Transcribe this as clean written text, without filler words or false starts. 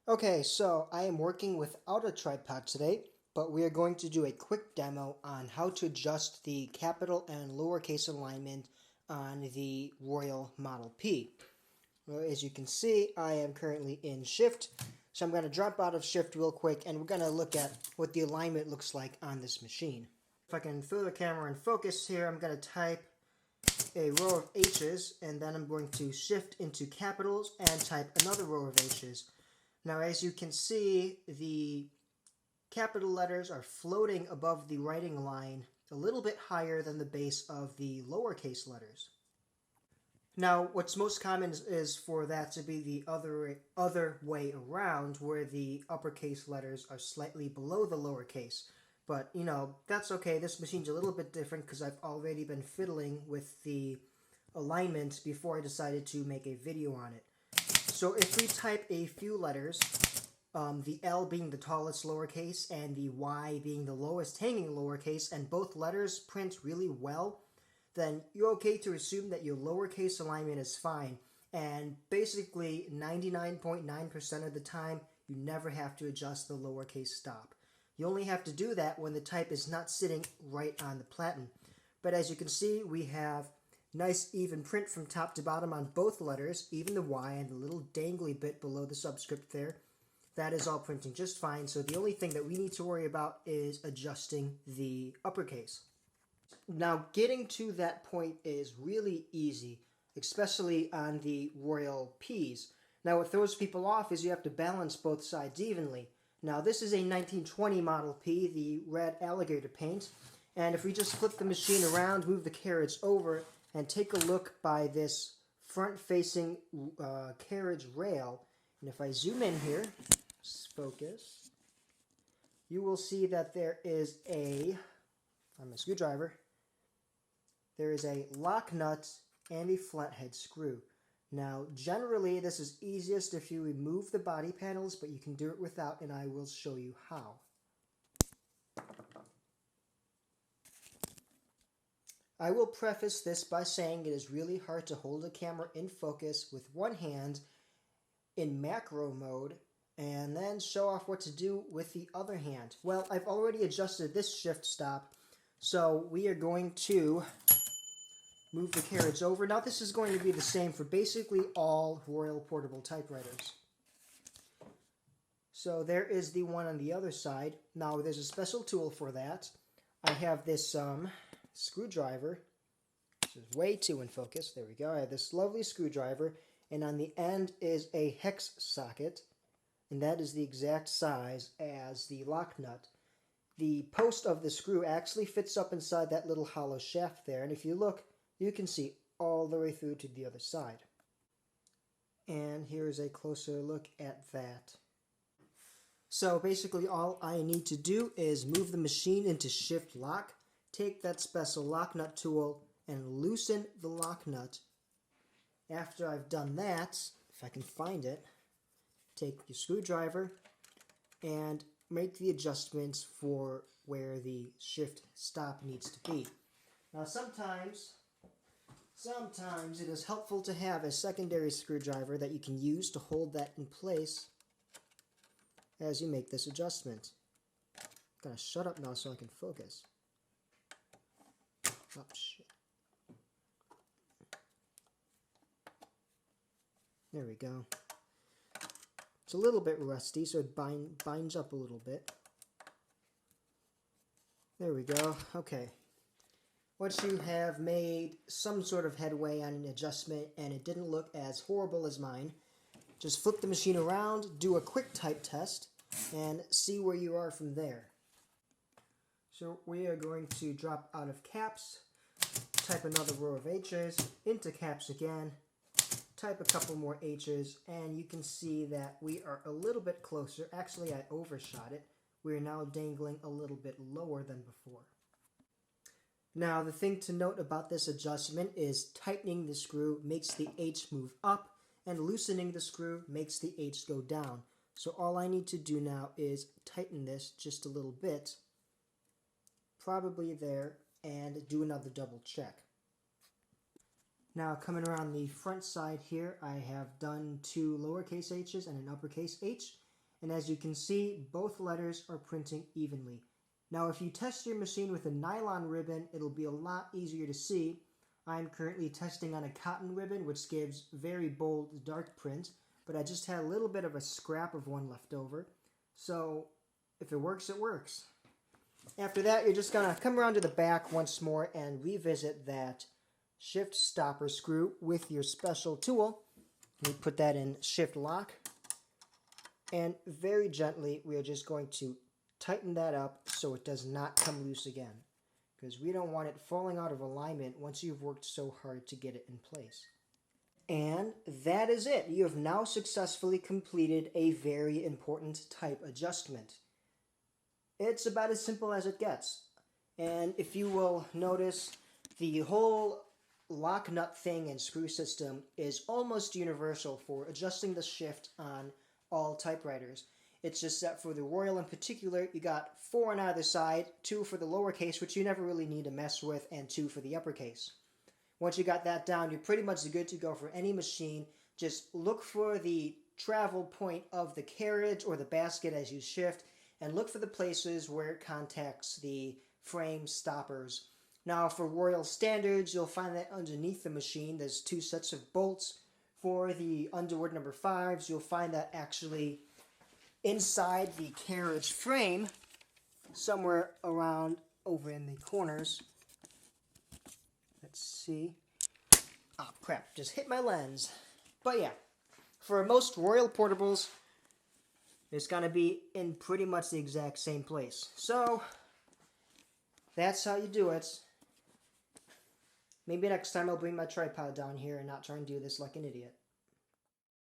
Okay, so I am working without a tripod today, but we are going to do a quick demo on how to adjust the capital and lowercase alignment on the Royal Model P. Well, as you can see, I am currently in Shift, so I'm going to drop out of Shift real quick and we're going to look at what the alignment looks like on this machine. If I can throw the camera in focus here, I'm going to type a row of H's and then I'm going to shift into capitals and type another row of H's. Now, as you can see, the capital letters are floating above the writing line a little bit higher than the base of the lowercase letters. Now, what's most common is for that to be the other way around, where the uppercase letters are slightly below the lowercase. But, that's okay. This machine's a little bit different because I've already been fiddling with the alignment before I decided to make a video on it. So if we type a few letters, the L being the tallest lowercase and the Y being the lowest hanging lowercase, and both letters print really well, then you're okay to assume that your lowercase alignment is fine. And basically 99.9% of the time, you never have to adjust the lowercase stop. You only have to do that when the type is not sitting right on the platen. But as you can see, we have nice even print from top to bottom on both letters, even the Y and the little dangly bit below the subscript there. That is all printing just fine, so the only thing that we need to worry about is adjusting the uppercase. Now, getting to that point is really easy, especially on the Royal P's. Now, what throws people off is you have to balance both sides evenly. Now, this is a 1920 Model P, the red alligator paint, and if we just flip the machine around, move the carriage over, and take a look by this front-facing carriage rail, and if I zoom in here, focus, you will see that there is on my screwdriver, there is a lock nut and a flathead screw. Now, generally, this is easiest if you remove the body panels, but you can do it without, and I will show you how. I will preface this by saying it is really hard to hold a camera in focus with one hand in macro mode and then show off what to do with the other hand. Well, I've already adjusted this shift stop, so we are going to move the carriage over. Now, this is going to be the same for basically all Royal portable typewriters. So there is the one on the other side. Now, there's a special tool for that. I have this screwdriver, which is way too in focus. There we go. I have this lovely screwdriver, and on the end is a hex socket, and that is the exact size as the lock nut. The post of the screw actually fits up inside that little hollow shaft there, and if you look, you can see all the way through to the other side. And here's a closer look at that. So basically all I need to do is move the machine into shift lock, take that special lock nut tool, and loosen the lock nut. After I've done that, if I can find it, take your screwdriver and make the adjustments for where the shift stop needs to be. Now sometimes it is helpful to have a secondary screwdriver that you can use to hold that in place as you make this adjustment. I'm gonna shut up now so I can focus. Oh, shit. There we go. It's a little bit rusty, so it binds up a little bit. There we go. Okay. Once you have made some sort of headway on an adjustment and it didn't look as horrible as mine, just flip the machine around, do a quick type test, and see where you are from there. So we are going to drop out of caps, type another row of H's, into caps again, type a couple more H's, and you can see that we are a little bit closer. Actually, I overshot it. We are now dangling a little bit lower than before. Now, the thing to note about this adjustment is tightening the screw makes the H move up, and loosening the screw makes the H go down. So all I need to do now is tighten this just a little bit, probably there, and do another double check. Now, coming around the front side here, I have done two lowercase h's and an uppercase H, And as you can see, both letters are printing evenly. Now, if you test your machine with a nylon ribbon, it'll be a lot easier to see. I'm currently testing on a cotton ribbon, which gives very bold, dark print, but I just had a little bit of a scrap of one left over. So, if it works, it works. After that, you're just going to come around to the back once more and revisit that shift stopper screw with your special tool. You put that in shift lock, and very gently we are just going to tighten that up so it does not come loose again, because we don't want it falling out of alignment once you've worked so hard to get it in place. And that is it. You have now successfully completed a very important type adjustment. It's about as simple as it gets. And if you will notice, the whole lock nut thing and screw system is almost universal for adjusting the shift on all typewriters. It's just that for the Royal in particular, you got 4 on either side, 2 for the lowercase, which you never really need to mess with, and 2 for the uppercase. Once you got that down, you're pretty much good to go for any machine. Just look for the travel point of the carriage or the basket as you shift, and look for the places where it contacts the frame stoppers. Now, for Royal standards, you'll find that underneath the machine, there's 2 sets of bolts. For the Underwood number 5s, you'll find that actually inside the carriage frame, somewhere around over in the corners. Let's see. Oh, crap, just hit my lens. But yeah, for most Royal portables, it's going to be in pretty much the exact same place. So, that's how you do it. Maybe next time I'll bring my tripod down here and not try and do this like an idiot.